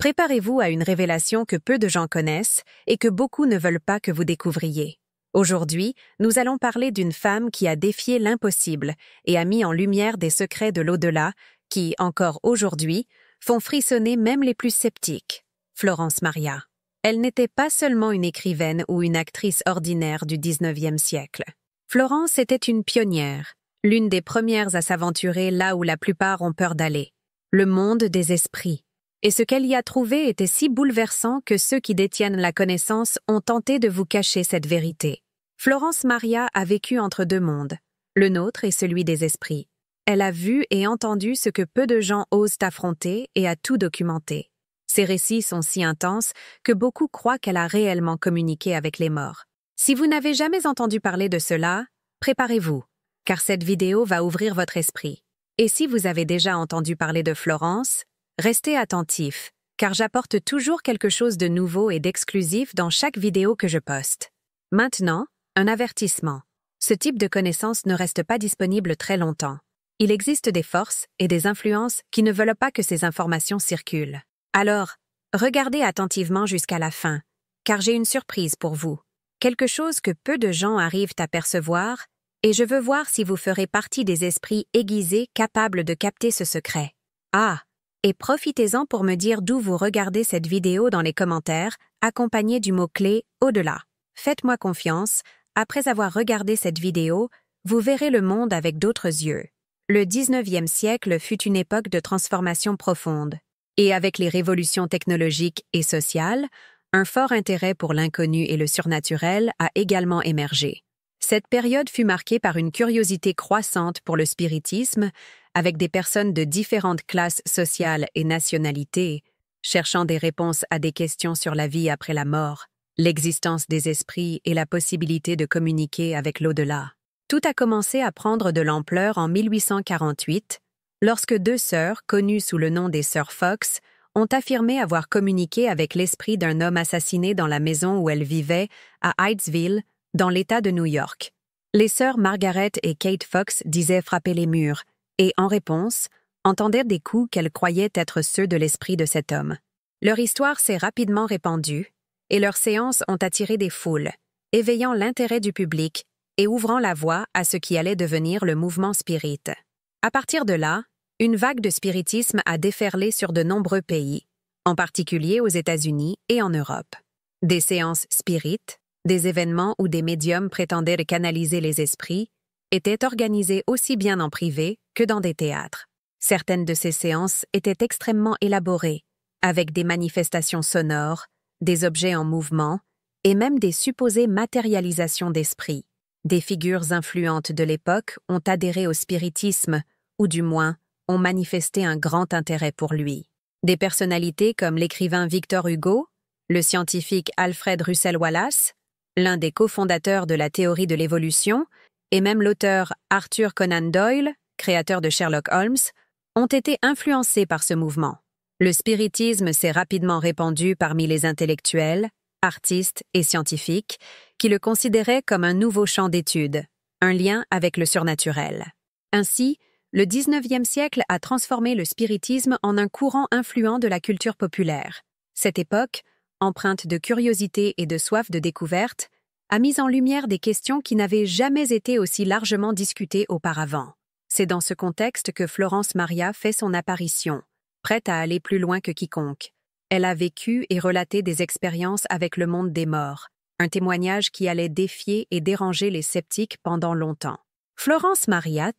Préparez-vous à une révélation que peu de gens connaissent et que beaucoup ne veulent pas que vous découvriez. Aujourd'hui, nous allons parler d'une femme qui a défié l'impossible et a mis en lumière des secrets de l'au-delà qui, encore aujourd'hui, font frissonner même les plus sceptiques. Florence Maria. Elle n'était pas seulement une écrivaine ou une actrice ordinaire du 19e siècle. Florence était une pionnière, l'une des premières à s'aventurer là où la plupart ont peur d'aller, le monde des esprits. Et ce qu'elle y a trouvé était si bouleversant que ceux qui détiennent la connaissance ont tenté de vous cacher cette vérité. Florence Maria a vécu entre deux mondes, le nôtre et celui des esprits. Elle a vu et entendu ce que peu de gens osent affronter et a tout documenté. Ses récits sont si intenses que beaucoup croient qu'elle a réellement communiqué avec les morts. Si vous n'avez jamais entendu parler de cela, préparez-vous, car cette vidéo va ouvrir votre esprit. Et si vous avez déjà entendu parler de Florence, restez attentifs, car j'apporte toujours quelque chose de nouveau et d'exclusif dans chaque vidéo que je poste. Maintenant, un avertissement. Ce type de connaissances ne reste pas disponible très longtemps. Il existe des forces et des influences qui ne veulent pas que ces informations circulent. Alors, regardez attentivement jusqu'à la fin, car j'ai une surprise pour vous. Quelque chose que peu de gens arrivent à percevoir, et je veux voir si vous ferez partie des esprits aiguisés capables de capter ce secret. Ah! Et profitez-en pour me dire d'où vous regardez cette vidéo dans les commentaires, accompagné du mot-clé « au-delà ». Faites-moi confiance, après avoir regardé cette vidéo, vous verrez le monde avec d'autres yeux. Le 19e siècle fut une époque de transformation profonde. Et avec les révolutions technologiques et sociales, un fort intérêt pour l'inconnu et le surnaturel a également émergé. Cette période fut marquée par une curiosité croissante pour le spiritisme, avec des personnes de différentes classes sociales et nationalités, cherchant des réponses à des questions sur la vie après la mort, l'existence des esprits et la possibilité de communiquer avec l'au-delà. Tout a commencé à prendre de l'ampleur en 1848, lorsque deux sœurs, connues sous le nom des sœurs Fox, ont affirmé avoir communiqué avec l'esprit d'un homme assassiné dans la maison où elles vivaient, à Hydesville, dans l'État de New York. Les sœurs Margaret et Kate Fox disaient frapper les murs, et, en réponse, entendirent des coups qu'elles croyaient être ceux de l'esprit de cet homme. Leur histoire s'est rapidement répandue, et leurs séances ont attiré des foules, éveillant l'intérêt du public et ouvrant la voie à ce qui allait devenir le mouvement spirit. À partir de là, une vague de spiritisme a déferlé sur de nombreux pays, en particulier aux États-Unis et en Europe. Des séances spirites, des événements où des médiums prétendaient canaliser les esprits, étaient organisés aussi bien en privé que dans des théâtres. Certaines de ces séances étaient extrêmement élaborées, avec des manifestations sonores, des objets en mouvement et même des supposées matérialisations d'esprits. Des figures influentes de l'époque ont adhéré au spiritisme, ou du moins, ont manifesté un grand intérêt pour lui. Des personnalités comme l'écrivain Victor Hugo, le scientifique Alfred Russel Wallace, l'un des cofondateurs de la théorie de l'évolution, et même l'auteur Arthur Conan Doyle, créateur de Sherlock Holmes, ont été influencés par ce mouvement. Le spiritisme s'est rapidement répandu parmi les intellectuels, artistes et scientifiques, qui le considéraient comme un nouveau champ d'étude, un lien avec le surnaturel. Ainsi, le 19e siècle a transformé le spiritisme en un courant influent de la culture populaire. Cette époque, empreinte de curiosité et de soif de découverte, a mis en lumière des questions qui n'avaient jamais été aussi largement discutées auparavant. C'est dans ce contexte que Florence Maria fait son apparition, prête à aller plus loin que quiconque. Elle a vécu et relaté des expériences avec le monde des morts, un témoignage qui allait défier et déranger les sceptiques pendant longtemps. Florence Maria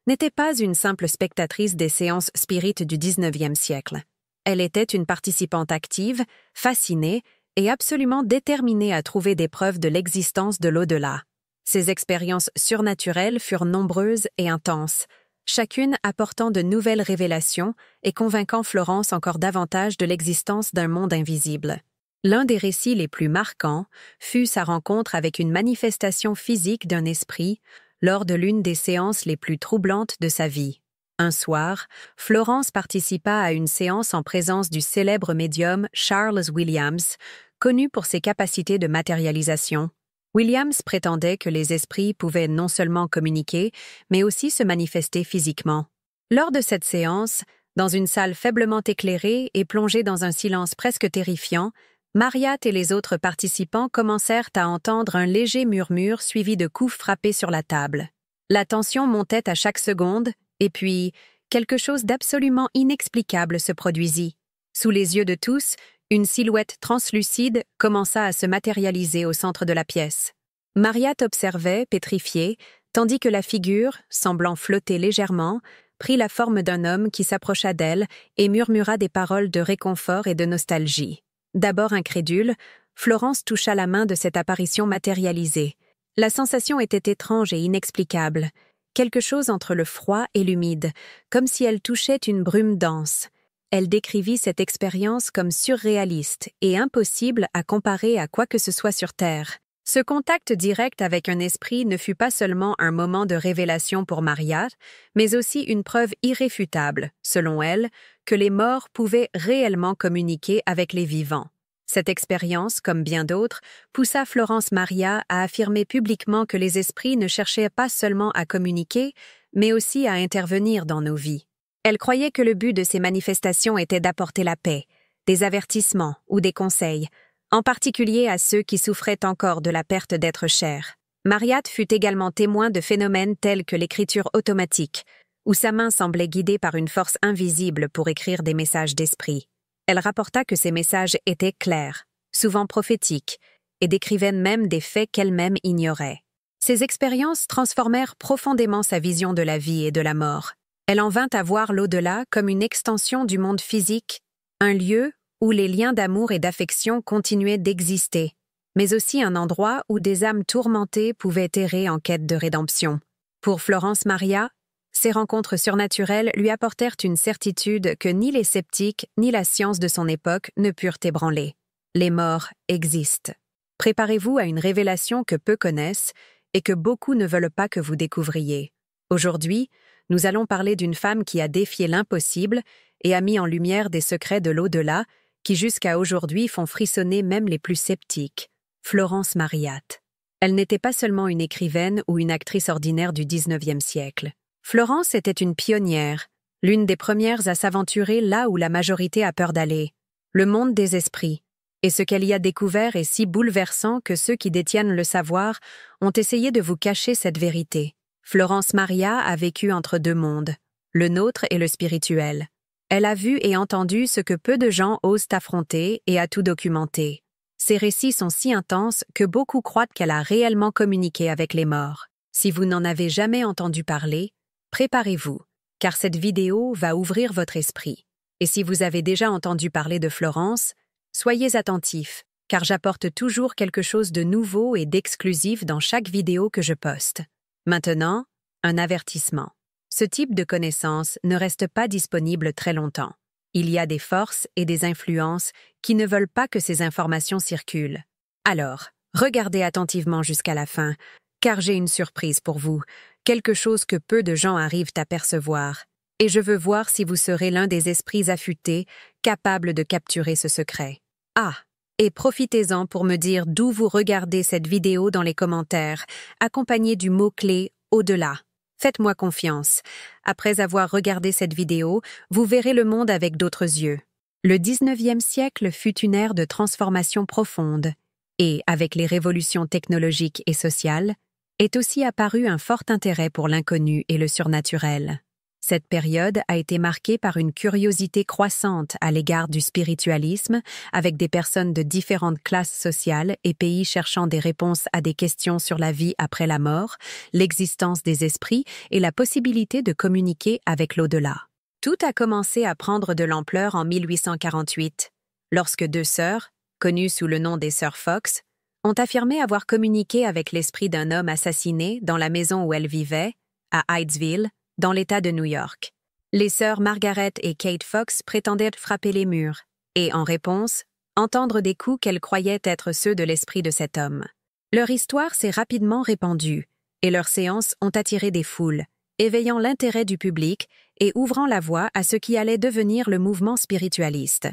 n'était pas une simple spectatrice des séances spirites du 19e siècle. Elle était une participante active, fascinée et absolument déterminée à trouver des preuves de l'existence de l'au-delà. Ses expériences surnaturelles furent nombreuses et intenses, chacune apportant de nouvelles révélations et convainquant Florence encore davantage de l'existence d'un monde invisible. L'un des récits les plus marquants fut sa rencontre avec une manifestation physique d'un esprit lors de l'une des séances les plus troublantes de sa vie. Un soir, Florence participa à une séance en présence du célèbre médium Charles Williams, connu pour ses capacités de matérialisation. Williams prétendait que les esprits pouvaient non seulement communiquer, mais aussi se manifester physiquement. Lors de cette séance, Dans une salle faiblement éclairée et plongée dans un silence presque terrifiant, Marriott et les autres participants commencèrent à entendre un léger murmure suivi de coups frappés sur la table. La tension montait à chaque seconde, et puis, quelque chose d'absolument inexplicable se produisit. Sous les yeux de tous, une silhouette translucide commença à se matérialiser au centre de la pièce. Marriott observait, pétrifié, tandis que la figure, semblant flotter légèrement, prit la forme d'un homme qui s'approcha d'elle et murmura des paroles de réconfort et de nostalgie. D'abord incrédule, Florence toucha la main de cette apparition matérialisée. La sensation était étrange et inexplicable, quelque chose entre le froid et l'humide, comme si elle touchait une brume dense. Elle décrivit cette expérience comme surréaliste et impossible à comparer à quoi que ce soit sur Terre. Ce contact direct avec un esprit ne fut pas seulement un moment de révélation pour Marriott, mais aussi une preuve irréfutable, selon elle, que les morts pouvaient réellement communiquer avec les vivants. Cette expérience, comme bien d'autres, poussa Florence Maria à affirmer publiquement que les esprits ne cherchaient pas seulement à communiquer, mais aussi à intervenir dans nos vies. Elle croyait que le but de ces manifestations était d'apporter la paix, des avertissements ou des conseils, en particulier à ceux qui souffraient encore de la perte d'êtres chers. Marriott fut également témoin de phénomènes tels que l'écriture automatique, où sa main semblait guidée par une force invisible pour écrire des messages d'esprit. Elle rapporta que ces messages étaient clairs, souvent prophétiques, et décrivaient même des faits qu'elle-même ignorait. Ces expériences transformèrent profondément sa vision de la vie et de la mort. Elle en vint à voir l'au-delà comme une extension du monde physique, un lieu où les liens d'amour et d'affection continuaient d'exister, mais aussi un endroit où des âmes tourmentées pouvaient errer en quête de rédemption. Pour Florence Maria, ces rencontres surnaturelles lui apportèrent une certitude que ni les sceptiques ni la science de son époque ne purent ébranler. Les morts existent. Préparez-vous à une révélation que peu connaissent et que beaucoup ne veulent pas que vous découvriez. Aujourd'hui, nous allons parler d'une femme qui a défié l'impossible et a mis en lumière des secrets de l'au-delà qui jusqu'à aujourd'hui font frissonner même les plus sceptiques. Florence Marriott. Elle n'était pas seulement une écrivaine ou une actrice ordinaire du XIXe siècle. Florence était une pionnière, l'une des premières à s'aventurer là où la majorité a peur d'aller, le monde des esprits. Et ce qu'elle y a découvert est si bouleversant que ceux qui détiennent le savoir ont essayé de vous cacher cette vérité. Florence Maria a vécu entre deux mondes, le nôtre et le spirituel. Elle a vu et entendu ce que peu de gens osent affronter et a tout documenté. Ses récits sont si intenses que beaucoup croient qu'elle a réellement communiqué avec les morts. Si vous n'en avez jamais entendu parler, préparez-vous, car cette vidéo va ouvrir votre esprit. Et si vous avez déjà entendu parler de Florence, soyez attentifs, car j'apporte toujours quelque chose de nouveau et d'exclusif dans chaque vidéo que je poste. Maintenant, un avertissement. Ce type de connaissances ne reste pas disponible très longtemps. Il y a des forces et des influences qui ne veulent pas que ces informations circulent. Alors, regardez attentivement jusqu'à la fin, car j'ai une surprise pour vous, quelque chose que peu de gens arrivent à percevoir. Et je veux voir si vous serez l'un des esprits affûtés, capables de capturer ce secret. Ah, et profitez-en pour me dire d'où vous regardez cette vidéo dans les commentaires, accompagné du mot-clé « au-delà ». Faites-moi confiance. Après avoir regardé cette vidéo, vous verrez le monde avec d'autres yeux. Le XIXe siècle fut une ère de transformation profonde, et, avec les révolutions technologiques et sociales, est aussi apparu un fort intérêt pour l'inconnu et le surnaturel. Cette période a été marquée par une curiosité croissante à l'égard du spiritualisme, avec des personnes de différentes classes sociales et pays cherchant des réponses à des questions sur la vie après la mort, l'existence des esprits et la possibilité de communiquer avec l'au-delà. Tout a commencé à prendre de l'ampleur en 1848, lorsque deux sœurs, connues sous le nom des sœurs Fox, ont affirmé avoir communiqué avec l'esprit d'un homme assassiné dans la maison où elles vivaient, à Hydesville, dans l'État de New York. Les sœurs Margaret et Kate Fox prétendaient frapper les murs et, en réponse, entendre des coups qu'elles croyaient être ceux de l'esprit de cet homme. Leur histoire s'est rapidement répandue et leurs séances ont attiré des foules, éveillant l'intérêt du public et ouvrant la voie à ce qui allait devenir le mouvement spiritualiste.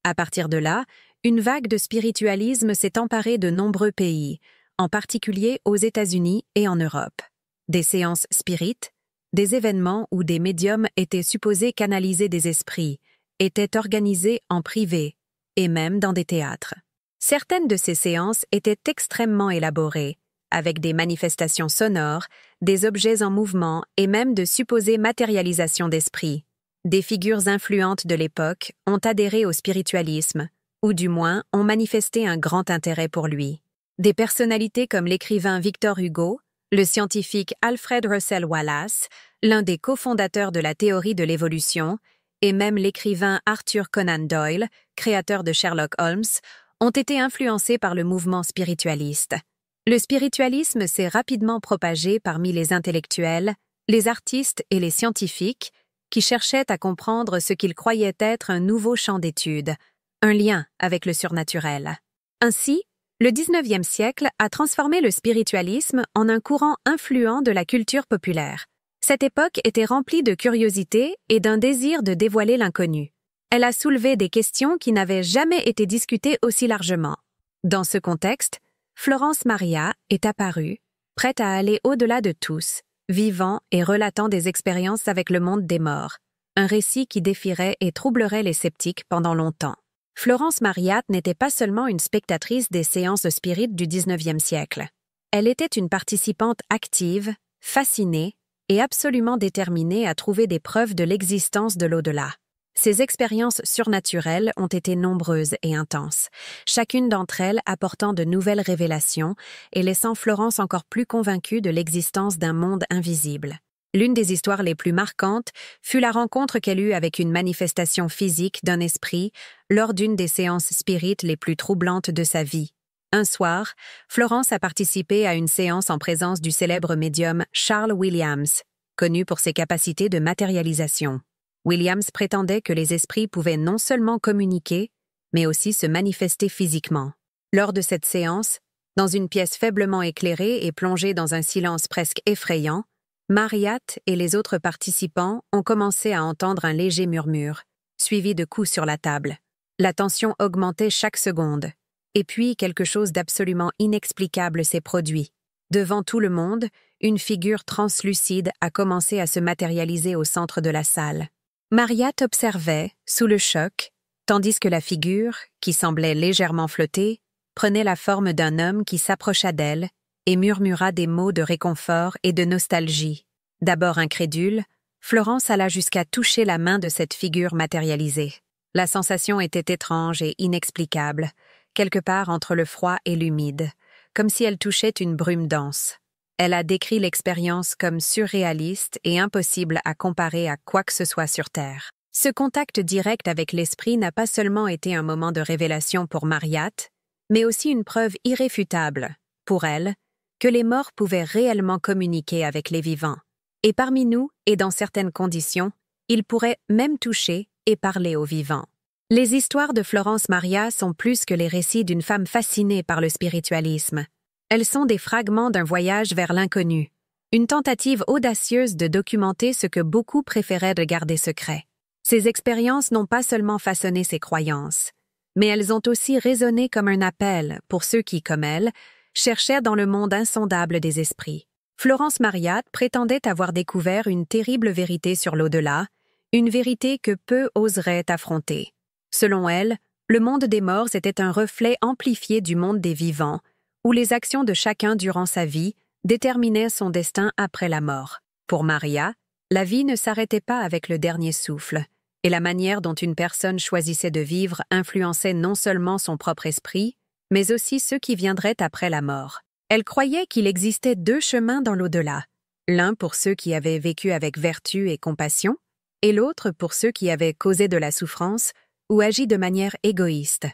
À partir de là, une vague de spiritualisme s'est emparée de nombreux pays, en particulier aux États-Unis et en Europe. Des séances spirites, des événements où des médiums étaient supposés canaliser des esprits, étaient organisés en privé, et même dans des théâtres. Certaines de ces séances étaient extrêmement élaborées, avec des manifestations sonores, des objets en mouvement et même de supposées matérialisations d'esprits. Des figures influentes de l'époque ont adhéré au spiritualisme, ou du moins ont manifesté un grand intérêt pour lui. Des personnalités comme l'écrivain Victor Hugo, le scientifique Alfred Russel Wallace, l'un des cofondateurs de la théorie de l'évolution, et même l'écrivain Arthur Conan Doyle, créateur de Sherlock Holmes, ont été influencés par le mouvement spiritualiste. Le spiritualisme s'est rapidement propagé parmi les intellectuels, les artistes et les scientifiques qui cherchaient à comprendre ce qu'ils croyaient être un nouveau champ d'étude, un lien avec le surnaturel. Ainsi, le XIXe siècle a transformé le spiritualisme en un courant influent de la culture populaire. Cette époque était remplie de curiosité et d'un désir de dévoiler l'inconnu. Elle a soulevé des questions qui n'avaient jamais été discutées aussi largement. Dans ce contexte, Florence Maria est apparue, prête à aller au-delà de tous, vivant et relatant des expériences avec le monde des morts, un récit qui défierait et troublerait les sceptiques pendant longtemps. Florence Maria n'était pas seulement une spectatrice des séances spirites du XIXe siècle. Elle était une participante active, fascinée et absolument déterminée à trouver des preuves de l'existence de l'au-delà. Ses expériences surnaturelles ont été nombreuses et intenses, chacune d'entre elles apportant de nouvelles révélations et laissant Florence encore plus convaincue de l'existence d'un monde invisible. L'une des histoires les plus marquantes fut la rencontre qu'elle eut avec une manifestation physique d'un esprit lors d'une des séances spirites les plus troublantes de sa vie. Un soir, Florence a participé à une séance en présence du célèbre médium Charles Williams, connu pour ses capacités de matérialisation. Williams prétendait que les esprits pouvaient non seulement communiquer, mais aussi se manifester physiquement. Lors de cette séance, dans une pièce faiblement éclairée et plongée dans un silence presque effrayant, Mariatte et les autres participants ont commencé à entendre un léger murmure, suivi de coups sur la table. La tension augmentait chaque seconde. Et puis, quelque chose d'absolument inexplicable s'est produit. Devant tout le monde, une figure translucide a commencé à se matérialiser au centre de la salle. Mariatte observait, sous le choc, tandis que la figure, qui semblait légèrement flotter, prenait la forme d'un homme qui s'approcha d'elle et murmura des mots de réconfort et de nostalgie. D'abord incrédule, Florence alla jusqu'à toucher la main de cette figure matérialisée. La sensation était étrange et inexplicable, quelque part entre le froid et l'humide, comme si elle touchait une brume dense. Elle a décrit l'expérience comme surréaliste et impossible à comparer à quoi que ce soit sur Terre. Ce contact direct avec l'esprit n'a pas seulement été un moment de révélation pour Mariatte, mais aussi une preuve irréfutable, pour elle, que les morts pouvaient réellement communiquer avec les vivants. Et parmi nous, et dans certaines conditions, ils pourraient même toucher et parler aux vivants. Les histoires de Florence Maria sont plus que les récits d'une femme fascinée par le spiritualisme. Elles sont des fragments d'un voyage vers l'inconnu, une tentative audacieuse de documenter ce que beaucoup préféraient de garder secret. Ces expériences n'ont pas seulement façonné ses croyances, mais elles ont aussi résonné comme un appel pour ceux qui, comme elle, cherchaient dans le monde insondable des esprits. Florence Mariatte prétendait avoir découvert une terrible vérité sur l'au-delà, une vérité que peu oseraient affronter. Selon elle, le monde des morts était un reflet amplifié du monde des vivants, où les actions de chacun durant sa vie déterminaient son destin après la mort. Pour Maria, la vie ne s'arrêtait pas avec le dernier souffle, et la manière dont une personne choisissait de vivre influençait non seulement son propre esprit, mais aussi ceux qui viendraient après la mort. Elle croyait qu'il existait deux chemins dans l'au-delà, l'un pour ceux qui avaient vécu avec vertu et compassion, et l'autre pour ceux qui avaient causé de la souffrance ou agi de manière égoïste.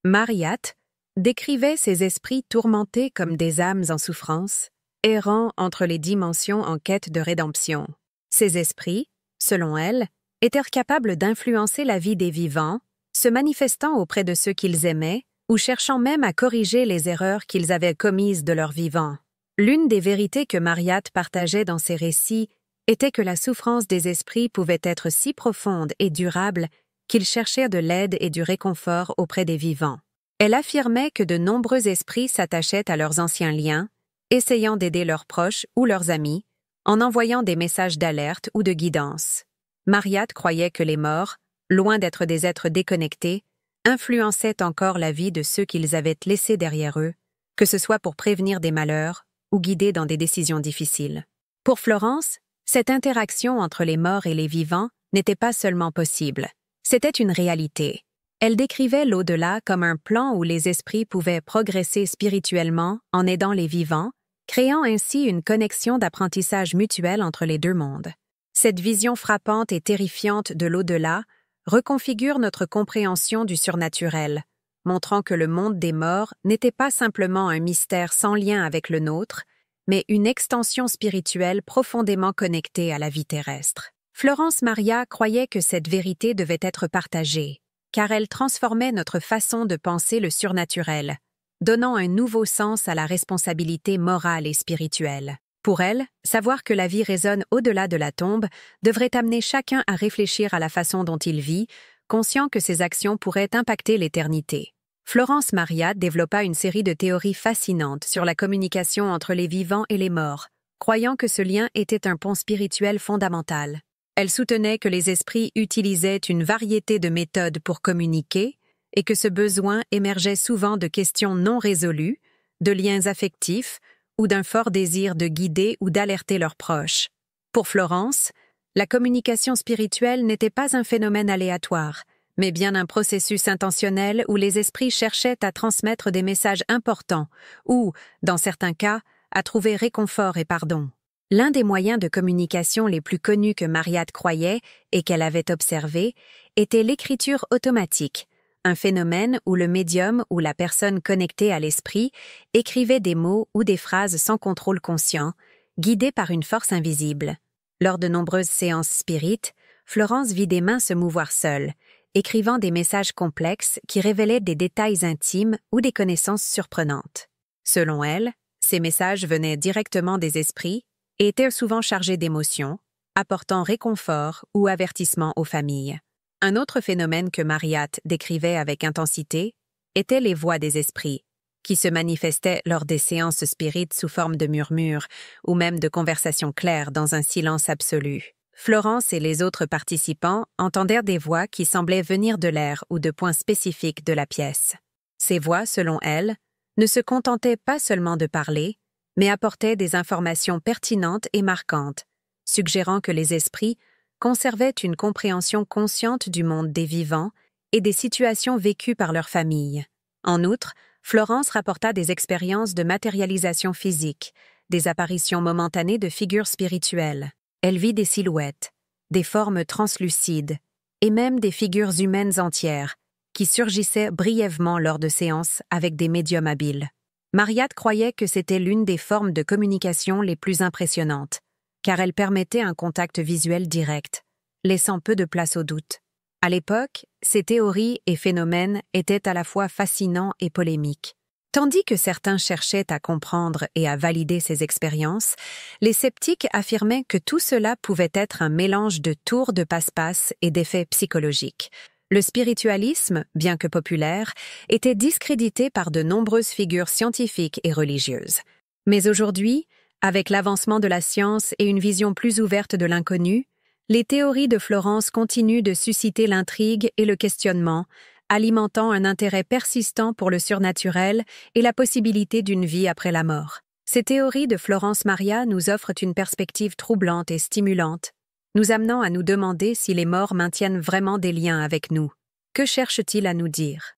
Mariatte décrivait ces esprits tourmentés comme des âmes en souffrance, errant entre les dimensions en quête de rédemption. Ces esprits, selon elle, étaient capables d'influencer la vie des vivants, se manifestant auprès de ceux qu'ils aimaient ou cherchant même à corriger les erreurs qu'ils avaient commises de leur vivant. L'une des vérités que Mariatte partageait dans ses récits était que la souffrance des esprits pouvait être si profonde et durable qu'ils cherchaient de l'aide et du réconfort auprès des vivants. Elle affirmait que de nombreux esprits s'attachaient à leurs anciens liens, essayant d'aider leurs proches ou leurs amis, en envoyant des messages d'alerte ou de guidance. Marriott croyait que les morts, loin d'être des êtres déconnectés, influençaient encore la vie de ceux qu'ils avaient laissés derrière eux, que ce soit pour prévenir des malheurs ou guider dans des décisions difficiles. Pour Florence, cette interaction entre les morts et les vivants n'était pas seulement possible, c'était une réalité. Elle décrivait l'au-delà comme un plan où les esprits pouvaient progresser spirituellement en aidant les vivants, créant ainsi une connexion d'apprentissage mutuel entre les deux mondes. Cette vision frappante et terrifiante de l'au-delà reconfigure notre compréhension du surnaturel, montrant que le monde des morts n'était pas simplement un mystère sans lien avec le nôtre, mais une extension spirituelle profondément connectée à la vie terrestre. Florence Maria croyait que cette vérité devait être partagée, car elle transformait notre façon de penser le surnaturel, donnant un nouveau sens à la responsabilité morale et spirituelle. Pour elle, savoir que la vie résonne au-delà de la tombe devrait amener chacun à réfléchir à la façon dont il vit, conscient que ses actions pourraient impacter l'éternité. Florence Maria développa une série de théories fascinantes sur la communication entre les vivants et les morts, croyant que ce lien était un pont spirituel fondamental. Elle soutenait que les esprits utilisaient une variété de méthodes pour communiquer et que ce besoin émergeait souvent de questions non résolues, de liens affectifs ou d'un fort désir de guider ou d'alerter leurs proches. Pour Florence, la communication spirituelle n'était pas un phénomène aléatoire, mais bien un processus intentionnel où les esprits cherchaient à transmettre des messages importants ou, dans certains cas, à trouver réconfort et pardon. L'un des moyens de communication les plus connus que Marriott croyait et qu'elle avait observé était l'écriture automatique, un phénomène où le médium ou la personne connectée à l'esprit écrivait des mots ou des phrases sans contrôle conscient, guidés par une force invisible. Lors de nombreuses séances spirites, Florence vit des mains se mouvoir seules, écrivant des messages complexes qui révélaient des détails intimes ou des connaissances surprenantes. Selon elle, ces messages venaient directement des esprits et étaient souvent chargés d'émotions, apportant réconfort ou avertissement aux familles. Un autre phénomène que Marriott décrivait avec intensité étaient les voix des esprits, qui se manifestaient lors des séances spirites sous forme de murmures ou même de conversations claires dans un silence absolu. Florence et les autres participants entendèrent des voix qui semblaient venir de l'air ou de points spécifiques de la pièce. Ces voix, selon elle, ne se contentaient pas seulement de parler, mais apportaient des informations pertinentes et marquantes, suggérant que les esprits conservaient une compréhension consciente du monde des vivants et des situations vécues par leur famille. En outre, Florence rapporta des expériences de matérialisation physique, des apparitions momentanées de figures spirituelles. Elle vit des silhouettes, des formes translucides, et même des figures humaines entières, qui surgissaient brièvement lors de séances avec des médiums habiles. Marriott croyait que c'était l'une des formes de communication les plus impressionnantes, car elle permettait un contact visuel direct, laissant peu de place au doute. À l'époque, ces théories et phénomènes étaient à la fois fascinants et polémiques. Tandis que certains cherchaient à comprendre et à valider ces expériences, les sceptiques affirmaient que tout cela pouvait être un mélange de tours de passe-passe et d'effets psychologiques. Le spiritualisme, bien que populaire, était discrédité par de nombreuses figures scientifiques et religieuses. Mais aujourd'hui, avec l'avancement de la science et une vision plus ouverte de l'inconnu, les théories de Florence continuent de susciter l'intrigue et le questionnement, alimentant un intérêt persistant pour le surnaturel et la possibilité d'une vie après la mort. Ces théories de Florence Maria nous offrent une perspective troublante et stimulante, nous amenant à nous demander si les morts maintiennent vraiment des liens avec nous. Que cherchent-ils à nous dire?